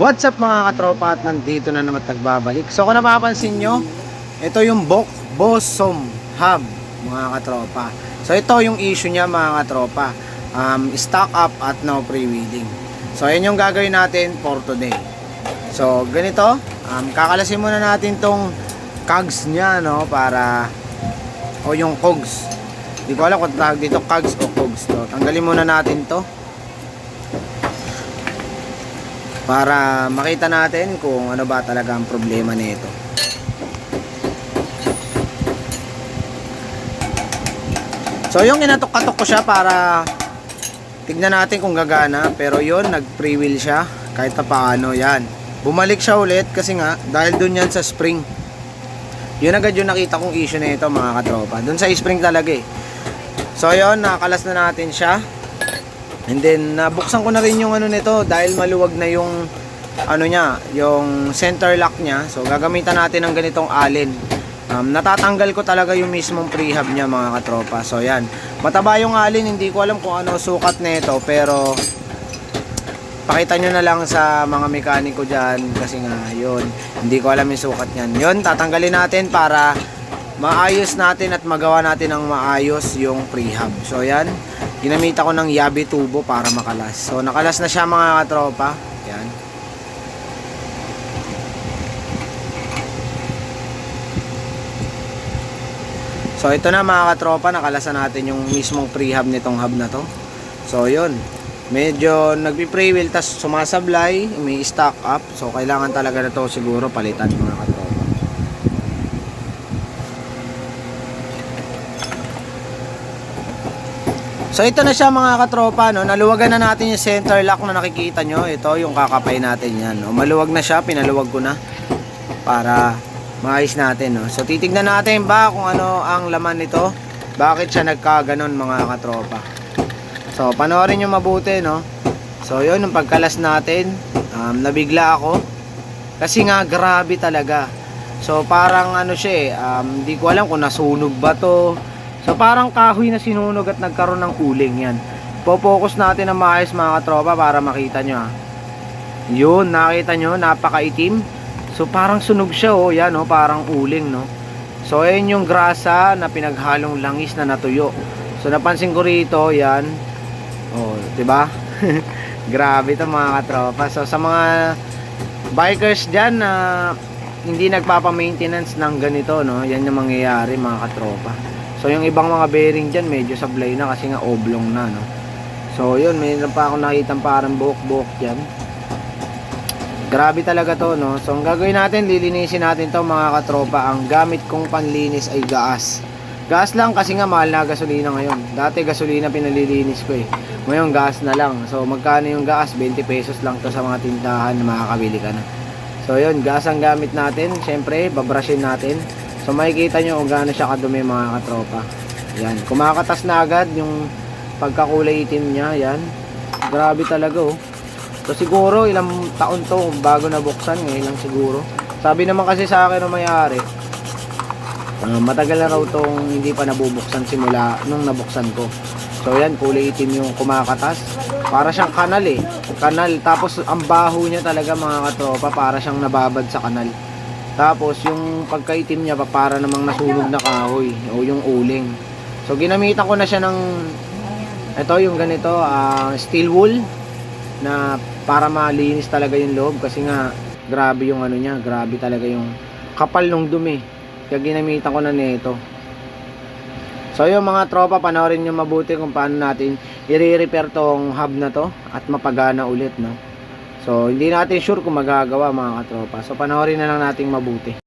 What's up mga katropa, at nandito na naman nagbabalik. So kung napapansin nyo, ito yung Bosom Hub mga katropa. So ito yung issue niya mga katropa, stock up at no pre-wheeling. So ayan yung gagawin natin for today. So ganito, kakalasin muna natin tong cogs niya, no, para o yung cogs. Hindi ko alam kung tawag dito cogs o cogs to. Tanggalin muna natin to para makita natin kung ano ba talaga ang problema nito. So yung inatok-katok ko siya para tignan natin kung gagana, pero yun, nag-freewheel siya kahit pa paano. Yan, bumalik siya ulit kasi nga dahil dun yan sa spring. Yun agad yung nakita kong issue nito mga katropa, dun sa spring talaga eh. So yun, nakalas na natin siya. And then nabuksan ko na rin yung ano nito dahil maluwag na yung ano niya, yung center lock niya. So gagamitan natin ng ganitong allen. Natatanggal ko talaga yung mismong prehab niya mga katropa. So yan, mataba yung allen, hindi ko alam kung ano sukat nito, pero pakita nyo na lang sa mga mekaniko dyan kasi nga yun, hindi ko alam yung sukat niyan. Yun, tatanggalin natin para maayos natin at magawa natin ng maayos yung prehab. So yan, ginamita ko ng Yabe tubo para makalas. So nakalas na siya mga katropa. Yan. So ito na mga katropa, nakalasan natin yung mismong prehab nitong hub na to. So yun, medyo nagpi-pre-wheel tas sumasablay, may stock up. So kailangan talaga na to siguro palitan mga katropa. So ito na siya mga katropa, no? Naluwagan na natin yung center lock na nakikita nyo. Ito yung kakapay natin yan, no? Maluwag na siya, pinaluwag ko na para maayos natin, no? So titignan natin ba kung ano ang laman nito, bakit siya nagkaganon mga katropa. So panoorin nyo mabuti, no? So yun, yung pagkalas natin, nabigla ako kasi nga grabe talaga. So parang ano siya eh, hindi ko alam kung nasunog ba to. So parang kahoy na sinunog at nagkaroon ng uling. Yan, po-focus natin ng maayos mga katropa para makita nyo ha. Yun, nakita nyo, napakaitim. So parang sunog siya oh. Yan oh, parang uling no. So ayun yung grasa na pinaghalong langis na natuyo. So napansin ko rito, yan. Oh, 'di ba? Grabe 'to mga katropa. So sa mga bikers diyan na hindi nagpapa-maintenance ng ganito no, yan yung mangyayari mga katropa. So yung ibang mga bearing dyan medyo sablay na kasi nga oblong na no. So yun, mayroon pa ako nakitang parang buhok-buhok dyan. Grabe talaga to no. So ang gagawin natin, lilinisin natin to mga katropa. Ang gamit kong panlinis ay gas. Gas lang kasi nga mahal na gasolina ngayon. Dati gasolina pinalilinis ko eh, ngayon gas na lang. So magkano yung gas? 20 pesos lang to sa mga tindahan na makakabili ka na. So yun, gas ang gamit natin. Syempre babrushin natin. So makikita nyo kung gaano siya kadumi mga katropa. Yan, kumakatas na agad yung pagkakulay itim niya. Yan, grabe talaga oh. So siguro ilang taon to bago nabuksan, ngayon lang siguro. Sabi naman kasi sa akin ng may-ari, matagal na raw tong hindi pa nabubuksan simula nung nabuksan ko. So yan, kulay itim yung kumakatas. Para siyang kanal eh, kanal. Tapos ang baho niya talaga mga katropa, para siyang nababad sa kanal. Tapos yung pagkaitim niya para namang nasunog na kahoy o yung uling. So ginamitan ko na siya ng ito yung ganito, steel wool na para malinis talaga yung loob kasi nga grabe yung ano niya, grabe talaga yung kapal ng dumi. Kaya ginamitan ko na nito. So yung mga tropa, panoorin niyo mabuti kung paano natin i-repair tong hub na to at mapagana ulit no. So hindi natin sure kung magagawa mga katropa. So panoorin na lang nating mabuti.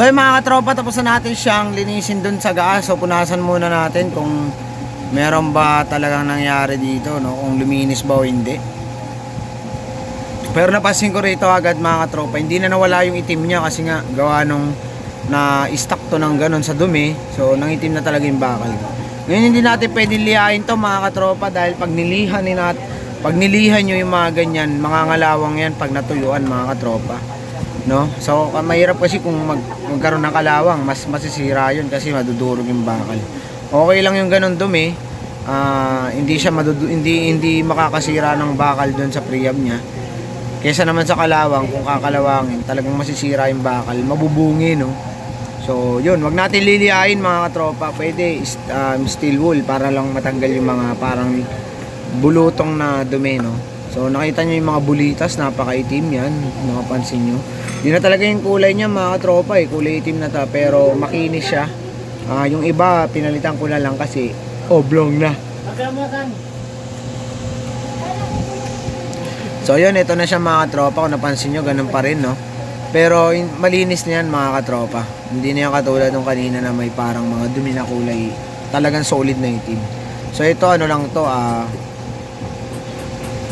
So yung mga katropa, tapos na natin siyang linisin dun sa gas. So punasan muna natin kung meron ba talagang nangyari dito, no? Kung luminis ba o hindi. Pero napansin ko rito agad mga katropa, hindi na nawala yung itim niya kasi nga gawa nung na stock to ng ganun sa dumi. So nangitim na talaga yung bakal. Ngayon hindi natin pwedeng lihain to mga katropa dahil pag nilihan nyo yung mga ganyan, mga ngalawang yan pag natuyuan mga katropa, no? So mahirap kasi kung magkaroon ng kalawang, mas masisira yun kasi madudurog yung bakal. Okay lang yung ganun dumi, hindi siya hindi makakasira ng bakal doon sa prehab niya. Kesa naman sa kalawang, kung kakalawangin, talagang masisira yung bakal, mabubungi, no? So yun, wag natin lilihain mga katropa. Pwede steel wool para lang matanggal yung mga parang bulutong na dumi, no? So nakita nyo yung mga bulitas, napakaitim yan, nakapansin nyo. Yun na talaga yung kulay niya mga katropa, kulay itim na ta, pero makinis siya. Yung iba pinalitan ko na lang kasi oblong na. So yun, ito na siya mga katropa. Kung napansin nyo, ganun pa rin, no? Pero malinis na yan mga katropa. Hindi na yan katulad nung kanina na may parang mga dumi na kulay, talagang solid na itim. So ito ano lang to,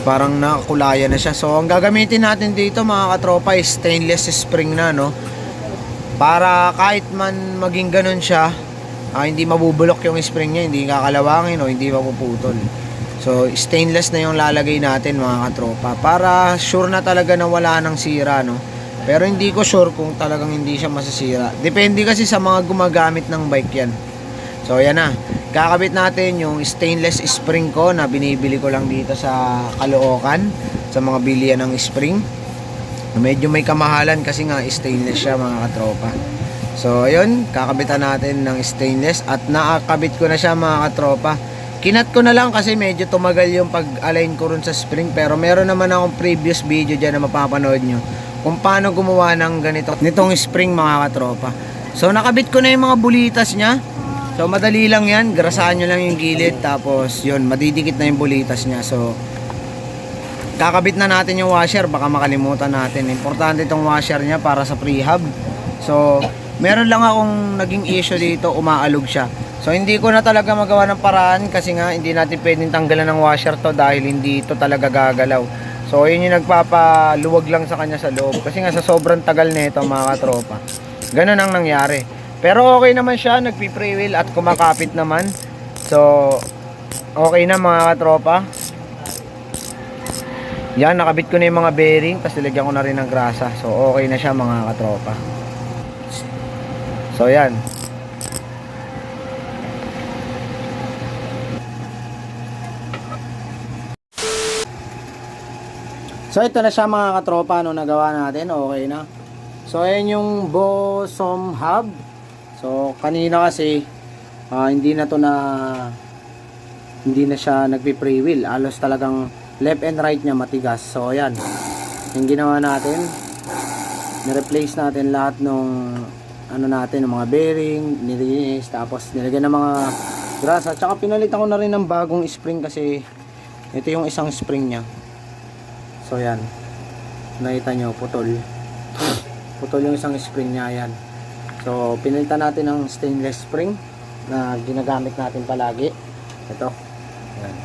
parang nakakulayan na siya. So ang gagamitin natin dito mga katropa is stainless spring na, no? Para kahit man maging ganun siya, hindi mabubulok yung spring niya, hindi kakalawangin o hindi mapuputol. So stainless na yung lalagay natin mga katropa para sure na talaga na wala nang sira, no? Pero hindi ko sure kung talagang hindi siya masisira. Depende kasi sa mga gumagamit ng bike yan. So yan na, kakabit natin yung stainless spring ko na binibili ko lang dito sa Caloocan, sa mga bilihan ng spring. Medyo may kamahalan kasi nga stainless siya mga katropa. So ayun, kakabitan natin ng stainless at nakakabit ko na siya mga katropa. Kinat ko na lang kasi medyo tumagal yung pag-align ko rin sa spring, pero meron naman akong previous video dyan na mapapanood nyo kung paano gumawa ng nitong spring mga katropa. So nakabit ko na yung mga bulitas niya. So madali lang yan, grasahan nyo lang yung gilid, tapos yun, madidikit na yung bulitas niya. So kakabit na natin yung washer, baka makalimutan natin. Importante itong washer niya para sa prehab. So meron lang akong naging issue dito, umaalog siya. So hindi ko na talaga magawa ng paraan kasi nga hindi natin pwedeng tanggalan ng washer to dahil hindi ito talaga gagalaw. So yun yung nagpapaluwag lang sa kanya sa loob kasi nga sa sobrang tagal nito mga katropa, ganun ang nangyari. Pero okay naman siya, nagpi-freewheel at kumakapit naman. So okay na mga katropa. Yan, nakabit ko na yung mga bearing, tapos nilagyan ko na rin ng grasa. So okay na siya mga katropa. So yan. So ito na siya mga katropa, no, nagawa natin, okay na. So ayan yung bosom hub. So kanina kasi hindi na siya nagpi-freewheel. Alos talagang left and right niya matigas. So ayan, yung ginawa natin, ni-replace natin lahat nung ng mga bearing, nilinis, tapos nilagyan ng mga grasa, tsaka pinalitan ko na rin ng bagong spring kasi ito yung isang spring niya. So yan, nakita nyo, putol yung isang spring niya, yan. So pinalitan natin ng stainless spring na ginagamit natin palagi. Ito, yan.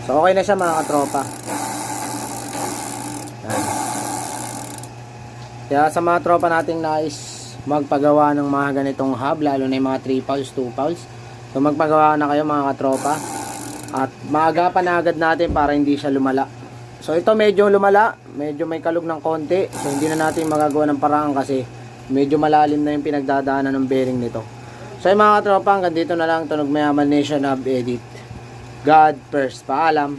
So okay na siya mga katropa. Yan. Kaya sa mga tropa nating nais magpagawa ng mga ganitong hub, lalo na yung mga 3 pulse, 2 pulse, so magpagawa na kayo mga katropa at maagapan na agad natin para hindi siya lumala. So ito medyo lumala, medyo may kalog ng konti, so hindi na natin magagawa ng paraan kasi medyo malalim na yung pinagdadaanan ng bearing nito. So yung mga katropa, hanggang dito na lang. Tunog Mayaman Nation Hub Edit. God first. Paalam.